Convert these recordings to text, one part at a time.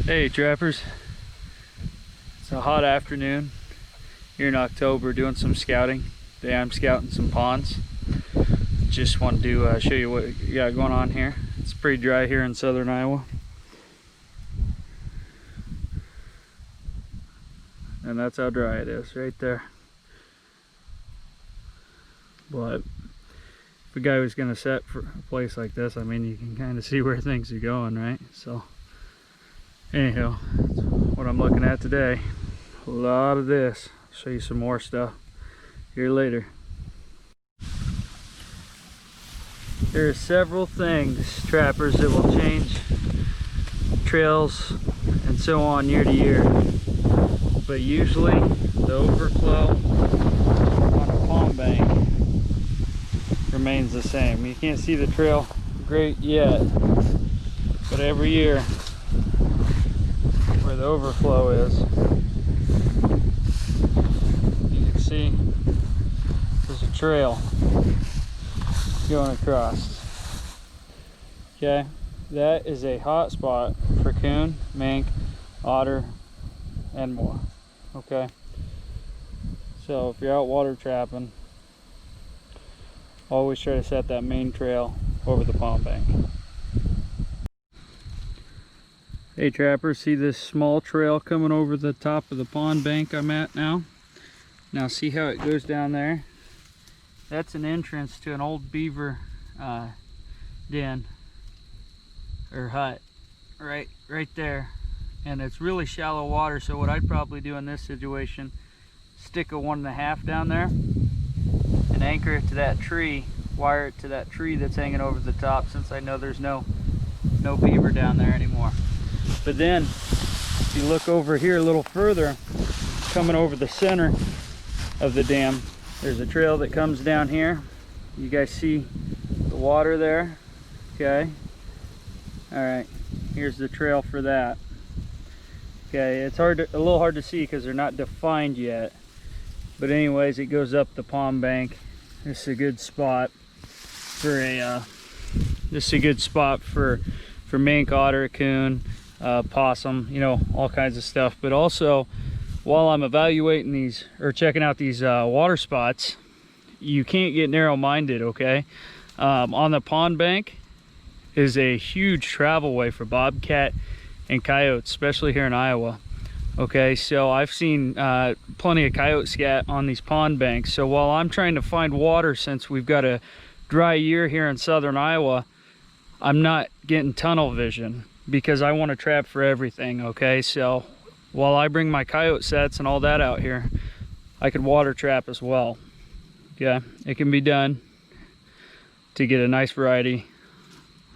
Hey trappers, it's a hot afternoon here in October doing some scouting. Today I'm scouting some ponds. Just wanted to show you what you got going on here. It's pretty dry here in southern Iowa. And that's how dry it is right there. But if a guy was going to set for a place like this, I mean, you can kind of see where things are going, right? So anyhow, that's what I'm looking at today. A lot of this. I'll show you some more stuff here later. There are several things, trappers, that will change trails and so on year to year. But usually the overflow on a pond bank remains the same. You can't see the trail great yet, but every year where the overflow is, you can see there's a trail going across. Okay, that is a hot spot for coon, mink, otter, and more. Okay, so if you're out water trapping, always try to set that main trail over the pond bank. Hey trappers, see this small trail coming over the top of the pond bank I'm at now? Now see how it goes down there? That's an entrance to an old beaver den or hut right there. And it's really shallow water, so what I'd probably do in this situation, stick a 1.5 down there and anchor it to that tree, wire it to that tree that's hanging over the top, since I know there's no beaver down there anymore. But then if you look over here a little further, coming over the center of the dam, there's a trail that comes down here. You guys see the water there? Okay, all right, here's the trail for that. Okay, it's a little hard to see because they're not defined yet. But anyways, it goes up the pond bank. This is a good spot for for mink, otter, coon, possum, you know, all kinds of stuff. But also, while I'm evaluating these or checking out these water spots, you can't get narrow-minded, okay? On the pond bank is a huge travel way for bobcat and coyotes, especially here in Iowa. Okay, so I've seen plenty of coyote scat on these pond banks. So while I'm trying to find water, since we've got a dry year here in southern Iowa, I'm not getting tunnel vision because I want to trap for everything. Okay, so while I bring my coyote sets and all that out here, I could water trap as well. Okay, it can be done to get a nice variety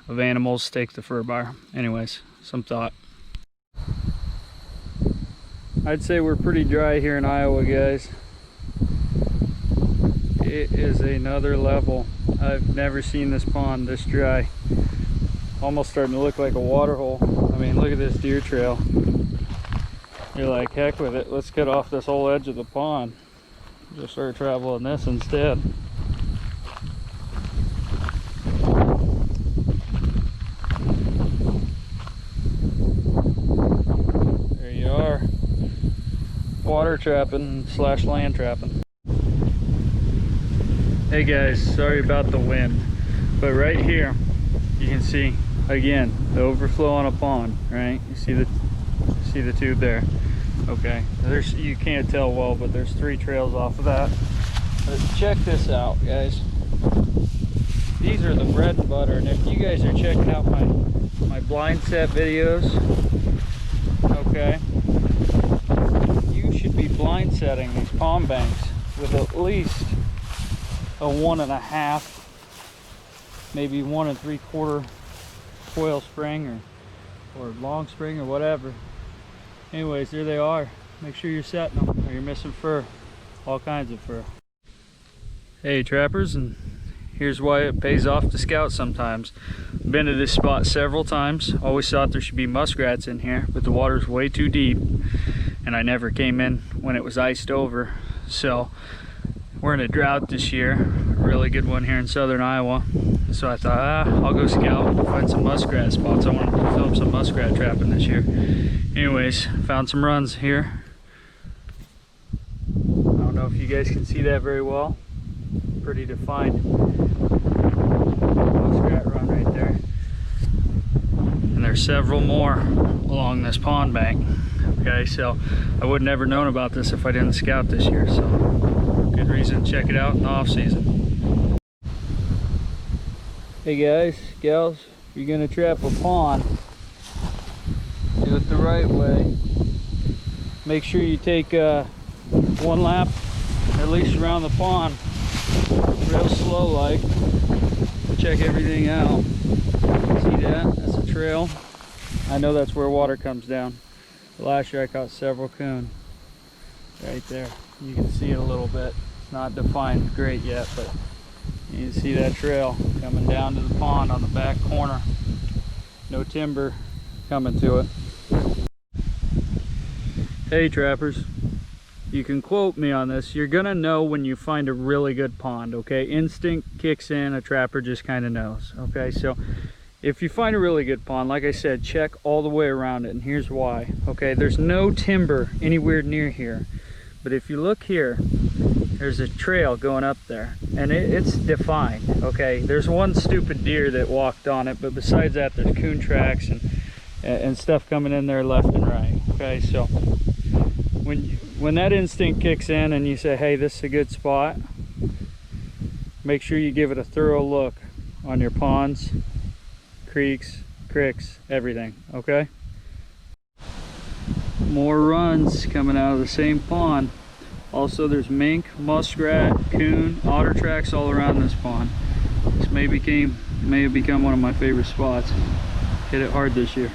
of animals. Take the fur bar. Anyways, some thought. I'd say we're pretty dry here in Iowa, guys. It is another level. I've never seen this pond this dry. Almost starting to look like a water hole. I mean, look at this deer trail. You're like, heck with it, let's cut off this whole edge of the pond. Just start traveling this instead. There you are. Water trapping / land trapping. Hey guys, sorry about the wind, but right here you can see again the overflow on a pond, right? You see the tube there. Okay, you can't tell well, but there's 3 trails off of that. Let's check this out, guys. These are the bread and butter, and if you guys are checking out my blind set videos, okay, you should be blind setting these pond banks with at least a 1.5, maybe 1 3/4 coil spring or long spring or whatever. Anyways, there they are. Make sure you're setting them or you're missing fur, all kinds of fur. Hey trappers, and here's why it pays off to scout sometimes. Been to this spot several times. Always thought there should be muskrats in here, but the water's way too deep and I never came in when it was iced over. So we're in a drought this year, a really good one here in southern Iowa. So I thought, I'll go scout and find some muskrat spots. I wanted to film some muskrat trapping this year. Anyways, found some runs here. I don't know if you guys can see that very well. Pretty defined muskrat run right there. And there's several more along this pond bank. Okay, so I would never known about this if I didn't scout this year. So good reason to check it out in the off season. Hey guys, gals, if you're gonna trap a pond, do it the right way. Make sure you take one lap at least around the pond, real slow like, to check everything out. See that? That's a trail. I know that's where water comes down. Last year I caught several coon right there. You can see it a little bit. It's not defined great yet, but you can see that trail coming down to the pond on the back corner. No timber coming to it. Hey trappers, you can quote me on this. You're gonna know when you find a really good pond, okay? Instinct kicks in, a trapper just kind of knows, okay? So if you find a really good pond, like I said, check all the way around it, and here's why. Okay, there's no timber anywhere near here, but if you look here, there's a trail going up there, and it's defined. Okay, there's one stupid deer that walked on it, but besides that, there's coon tracks and stuff coming in there left and right. Okay, so when that instinct kicks in and you say, hey, this is a good spot, make sure you give it a thorough look on your ponds, creeks, everything, okay? More runs coming out of the same pond. Also, there's mink, muskrat, coon, otter tracks all around this pond. This may have become one of my favorite spots. Hit it hard this year.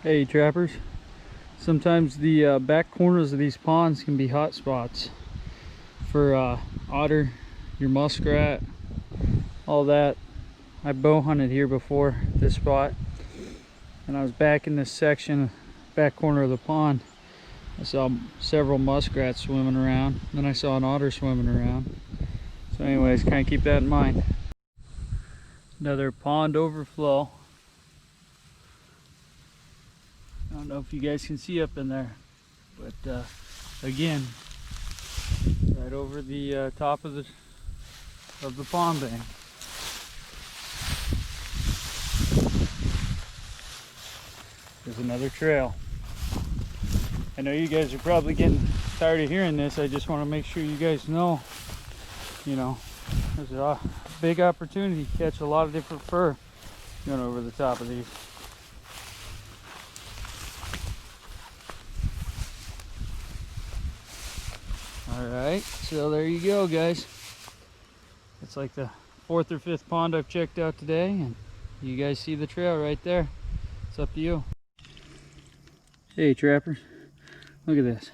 Hey trappers, sometimes the back corners of these ponds can be hot spots for otter, your muskrat, all that. I bow hunted here before this spot, and I was back in this section, back corner of the pond. I saw several muskrats swimming around, then I saw an otter swimming around. So anyways, kind of keep that in mind. Another pond overflow. I don't know if you guys can see up in there, but again, right over the top of the pond bank. There's another trail. I know you guys are probably getting tired of hearing this. I just want to make sure you guys know, you know, there's a big opportunity to catch a lot of different fur going over the top of these. Alright, so there you go guys. It's like the 4th or 5th pond I've checked out today, and you guys see the trail right there. It's up to you. Hey trappers, look at this.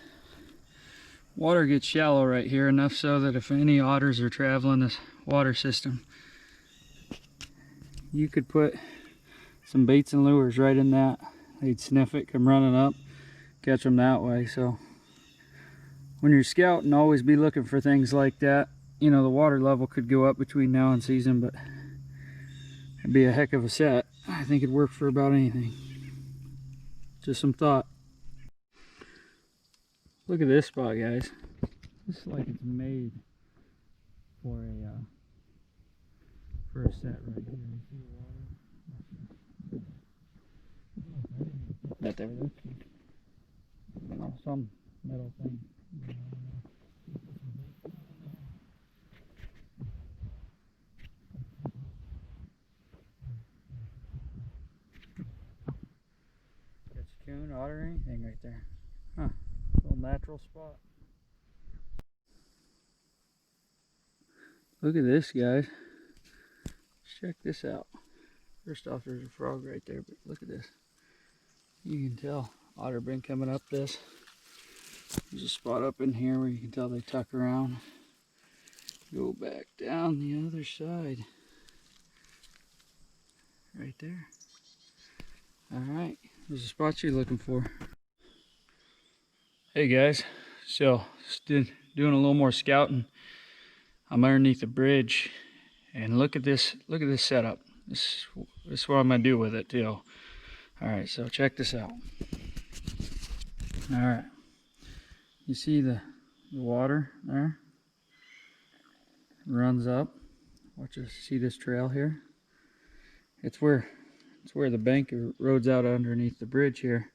Water gets shallow right here, enough so that if any otters are traveling this water system, you could put some baits and lures right in that. They'd sniff it, come running up, catch them that way. So when you're scouting, always be looking for things like that. You know, the water level could go up between now and season, but it'd be a heck of a set. I think it'd work for about anything. Just some thought. Look at this spot, guys. This is like it's made for a set right here. You see the water? Bet there was some metal thing. Catch a coon, otter, or anything right there. Huh. Little natural spot. Look at this, guys. Check this out. First off, there's a frog right there, but look at this. You can tell otter been coming up this. There's a spot up in here where you can tell they tuck around. Go back down the other side. Right there. Alright, there's a spot you're looking for. Hey guys, So doing a little more scouting. I'm underneath the bridge, and look at this setup. This is what I'm gonna do with it too. All right, so check this out. All right, you see the water there? It runs up. Watch us see this trail here. It's where the bank roads out underneath the bridge here.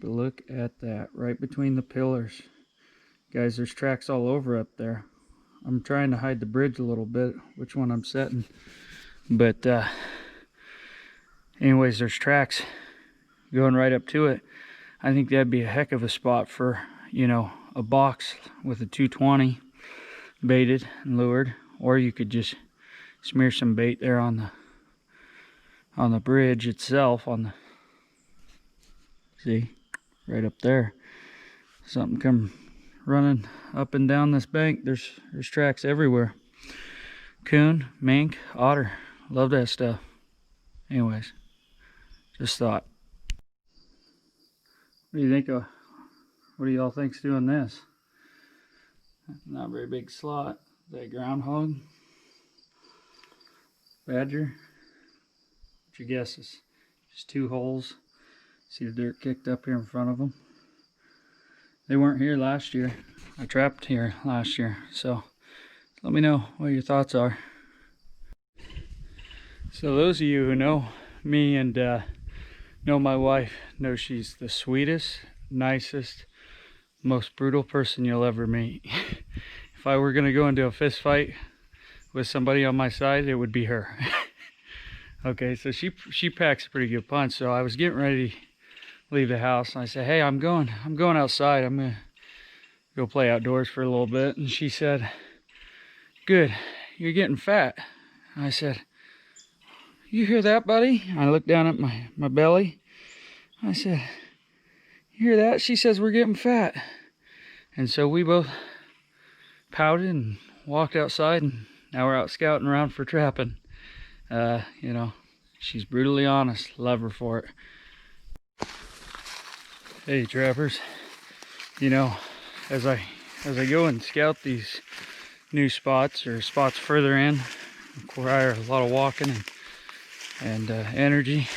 But look at that, right between the pillars. Guys, there's tracks all over up there. I'm trying to hide the bridge a little bit, which one I'm setting. But anyways, there's tracks going right up to it. I think that'd be a heck of a spot for, you know, a box with a 220 baited and lured. Or you could just smear some bait there on the bridge itself, see, right up there. Something come running up and down this bank. There's tracks everywhere. Coon, mink, otter, love that stuff. Anyways, just thought. What do you think of, what do y'all think's doing this? Not a very big slot. Is that groundhog? Badger? What's your guesses? Just 2 holes. See the dirt kicked up here in front of them? They weren't here last year. I trapped here last year, so let me know what your thoughts are. So those of you who know me and know my wife know she's the sweetest, nicest, most brutal person you'll ever meet. If I were gonna go into a fist fight with somebody on my side, it would be her. Okay, so she packs a pretty good punch. So I was getting ready to leave the house, and I said, hey, I'm going outside. I'm gonna go play outdoors for a little bit. And she said, good, you're getting fat. And I said, you hear that, buddy? I looked down at my belly. I said, you hear that? She says, we're getting fat. And so we both pouted and walked outside, and now we're out scouting around for trapping. You know, she's brutally honest. Love her for it. Hey trappers, you know, as I go and scout these new spots or spots further in, require a lot of walking and energy,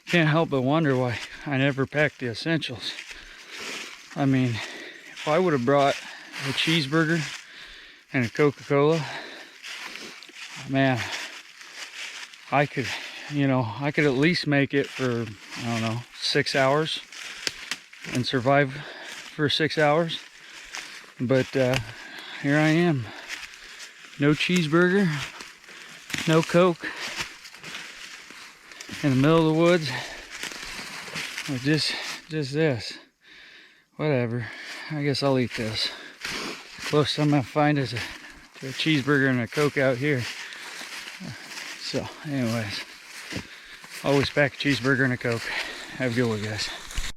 can't help but wonder why I never packed the essentials. I mean, if I would have brought a cheeseburger and a Coca-Cola, man, I could at least make it for, I don't know, 6 hours and survive for 6 hours. But here I am, no cheeseburger, no Coke, in the middle of the woods with just this. Whatever, I guess I'll eat this. Closest I'm gonna find is a cheeseburger and a Coke out here. So anyways, always pack a cheeseburger and a Coke. Have a good one, guys.